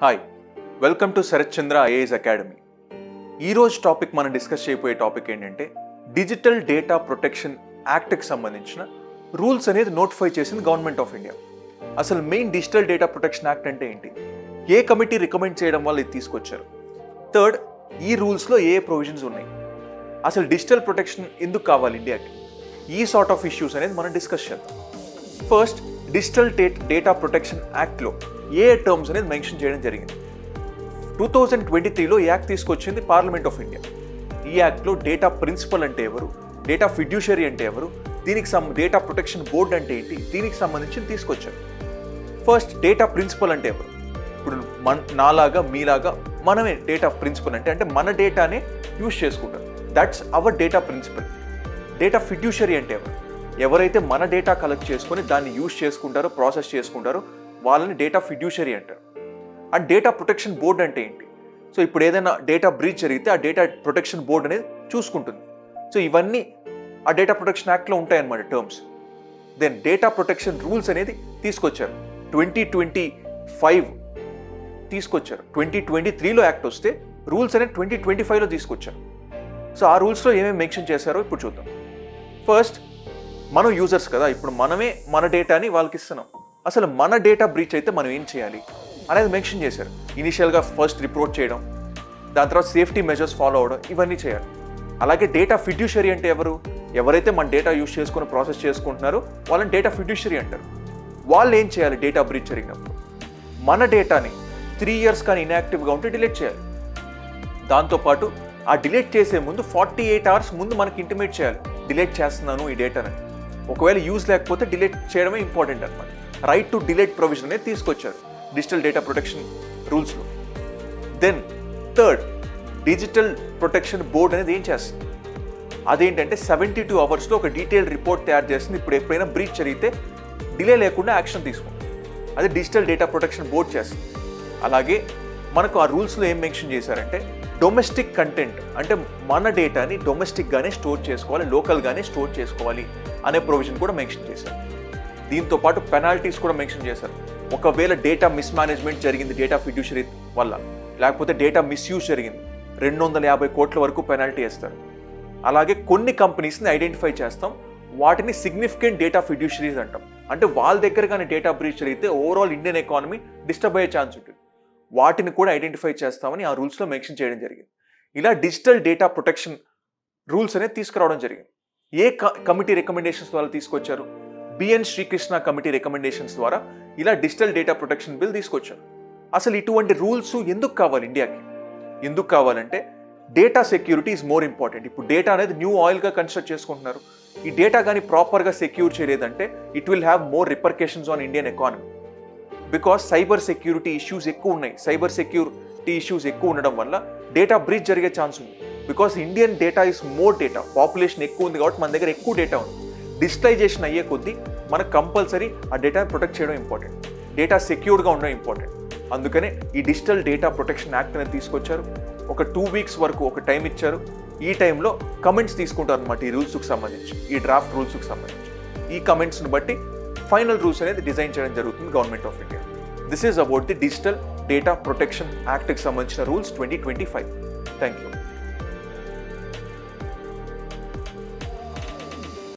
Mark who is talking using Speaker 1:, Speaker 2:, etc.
Speaker 1: Hi, welcome to Sarath Chandra IAS academy. ఈరోజు topic మనం discuss చేయబోయే టాపిక్ ఏంటంటే డిజిటల్ డేటా ప్రొటెక్షన్ యాక్ట్కి సంబంధించిన రూల్స్ అనేది నోటిఫై చేసింది గవర్నమెంట్ ఆఫ్ ఇండియా. అసలు main digital data protection act అంటే ఏంటి, ఏ కమిటీ రికమెండ్ చేయడం వల్ల ఇది తీసుకొచ్చారు, థర్డ్ ఈ రూల్స్లో ఏ ప్రొవిజన్స్ ఉన్నాయి, అసలు డిజిటల్ ప్రొటెక్షన్ ఎందుకు కావాలి ఇండియాకి, ఈ సార్ట్ ఆఫ్ ఇష్యూస్ అనేది మనం డిస్కస్ చేద్దాం. ఫస్ట్, డిజిటల్ డేటా ప్రొటెక్షన్ యాక్ట్లో ఏ టర్మ్స్ అనేది మెన్షన్ చేయడం జరిగింది. 2023లో ఈ యాక్ట్ తీసుకొచ్చింది పార్లమెంట్ ఆఫ్ ఇండియా. ఈ యాక్ట్లో డేటా ప్రిన్సిపల్ అంటే ఎవరు, డేటా ఫిడ్యూషరీ అంటే ఎవరు, దీనికి డేటా ప్రొటెక్షన్ బోర్డ్ అంటే ఏంటి, దీనికి సంబంధించి తీసుకొచ్చారు. ఫస్ట్, డేటా ప్రిన్సిపల్ అంటే ఎవరు. ఇప్పుడు నాలాగా మీలాగా మనమే డేటా ప్రిన్సిపల్ అంటే మన డేటానే యూజ్ చేసుకుంటాం, that's our data principal. Data fiduciary అంటే ఎవరైతే మన డేటా కలెక్ట్ చేసుకొని దాన్ని యూజ్ చేసుకుంటారో, ప్రాసెస్ చేసుకుంటారో వాళ్ళని డేటా ఫిడ్యూషరీ అంటారు. అండ్ డేటా ప్రొటెక్షన్ బోర్డ్ అంటే ఏంటి, సో ఇప్పుడు ఏదైనా డేటా బ్రీచ్ జరిగితే ఆ డేటా ప్రొటెక్షన్ బోర్డ్ అనేది చూసుకుంటుంది. సో ఇవన్నీ ఆ డేటా ప్రొటెక్షన్ యాక్ట్లో ఉంటాయన్నమాట terms. Then data protection rules అనేది తీసుకొచ్చారు. 2025 తీసుకొచ్చారు. 2023లో యాక్ట్ వస్తే రూల్స్ అనేది 2025లో తీసుకొచ్చారు. సో ఆ రూల్స్లో ఏమేమి మెన్షన్ చేశారో ఇప్పుడు చూద్దాం. ఫస్ట్, మనం యూజర్స్ కదా, ఇప్పుడు మనమే మన డేటాని వాళ్ళకి ఇస్తున్నాం. అసలు మన డేటా బ్రీచ్ అయితే మనం ఏం చేయాలి అనేది మెన్షన్ చేశారు. ఇనిషియల్గా ఫస్ట్ రిపోర్ట్ చేయడం, దాని తర్వాత సేఫ్టీ మెజర్స్ ఫాలో అవడం, ఇవన్నీ చేయాలి. అలాగే డేటా ఫిడ్యూషరీ అంటే ఎవరైతే మన డేటా యూజ్ చేసుకుని ప్రాసెస్ చేసుకుంటున్నారో వాళ్ళని డేటా ఫిడ్యూషరీ అంటారు. వాళ్ళు ఏం చేయాలి, డేటా బ్రీచ్ జరిగినప్పుడు మన డేటాని 3 years కానీ ఇన్యాక్టివ్గా ఉంటే డిలీట్ చేయాలి. దాంతోపాటు ఆ డిలీట్ చేసే ముందు 48 hours ముందు మనకి ఇంటిమేట్ చేయాలి, డిలీట్ చేస్తున్నాను ఈ డేటాని. ఒకవేళ యూజ్ లేకపోతే డిలీట్ చేయడమే ఇంపార్టెంట్ అనమాట. రైట్ టు డిలీట్ ప్రొవిజన్ అనేది తీసుకొచ్చారు డిజిటల్ డేటా ప్రొటెక్షన్ రూల్స్లో. Then third, digital protection board అనేది ఏం చేస్తుంది, అదేంటంటే 72 hours ఒక డీటెయిల్ రిపోర్ట్ తయారు చేస్తుంది. ఇప్పుడు ఎప్పుడైనా బ్రీచ్ జరిగితే డిలే లేకుండా యాక్షన్ తీసుకుంటుంది. అది డిజిటల్ డేటా ప్రొటెక్షన్ బోర్డ్ చేస్తుంది. అలాగే మనకు ఆ రూల్స్లో ఏం మెన్షన్ చేశారంటే డొమెస్టిక్ కంటెంట్ అంటే మన డేటాని డొమెస్టిక్గానే స్టోర్ చేసుకోవాలి, లోకల్గానే స్టోర్ చేసుకోవాలి అనే ప్రొవిజన్ కూడా మెన్షన్ చేశారు. దీంతో పాటు పెనాల్టీస్ కూడా మెన్షన్ చేశారు. ఒకవేళ డేటా మిస్మేనేజ్మెంట్ జరిగింది డేటా ఫిడ్యూషరీ వల్ల, లేకపోతే డేటా మిస్యూజ్ జరిగింది, 250 కోట్ల వరకు పెనాల్టీ వేస్తారు. అలాగే కొన్ని కంపెనీస్ని ఐడెంటిఫై చేస్తాం, వాటిని సిగ్నిఫికెంట్ డేటా ఫిడ్యూషరీస్ అంటాం. అంటే వాళ్ళ దగ్గర కానీ డేటా బ్రీచ్ జరిగితే ఓవరాల్ ఇండియన్ ఎకానమీ డిస్టర్బ్ అయ్యే ఛాన్స్ ఉంటుంది. వాటిని కూడా ఐడెంటిఫై చేస్తామని ఆ రూల్స్లో మెన్షన్ చేయడం జరిగింది. ఇలా డిజిటల్ డేటా ప్రొటెక్షన్ రూల్స్ అనేది తీసుకురావడం జరిగింది. ఏ కమిటీ రికమెండేషన్స్ ద్వారా తీసుకొచ్చారు, బిఎన్ శ్రీకృష్ణ కమిటీ రికమెండేషన్స్ ద్వారా ఇలా డిజిటల్ డేటా ప్రొటెక్షన్ బిల్ తీసుకొచ్చారు. అసలు ఇటువంటి రూల్స్ ఎందుకు కావాలి ఇండియాకి, ఎందుకు కావాలంటే data security is more important. ఇప్పుడు డేటా అనేది న్యూ ఆయిల్గా కన్స్ట్రక్ట్ చేసుకుంటున్నారు. ఈ డేటా కానీ ప్రాపర్గా సెక్యూర్ చేయలేదంటే it will have more repercussions on Indian economy. Because cyber security issues ఎక్కువ ఉన్నాయి. సైబర్ సెక్యూరిటీ ఇష్యూస్ ఎక్కువ ఉండడం వల్ల డేటా బ్రీచ్ జరిగే ఛాన్స్ ఉంది. Because Indian data is more data, population ఎక్కువ ఉంది కాబట్టి మన దగ్గర ఎక్కువ డేటా ఉంది. డిజిటలైజేషన్ అయ్యే కొద్దీ మనకు కంపల్సరీ ఆ డేటాని ప్రొటెక్ట్ చేయడం ఇంపార్టెంట్, డేటా సెక్యూర్డ్గా ఉండడం ఇంపార్టెంట్. అందుకనే ఈ డిజిటల్ డేటా ప్రొటెక్షన్ యాక్ట్ అనేది తీసుకొచ్చారు. ఒక 2 weeks వరకు ఒక టైం ఇచ్చారు. ఈ టైంలో కమెంట్స్ తీసుకుంటారు అనమాట ఈ రూల్స్కి సంబంధించి, ఈ డ్రాఫ్ట్ రూల్స్కి సంబంధించి. ఈ కమెంట్స్ని బట్టి ఫైనల్ రూల్స్ అనేది డిజైన్ చేయడం జరుగుతుంది government of India. This is about the digital data protection యాక్ట్కి సంబంధించిన రూల్స్ 2025. Thank you.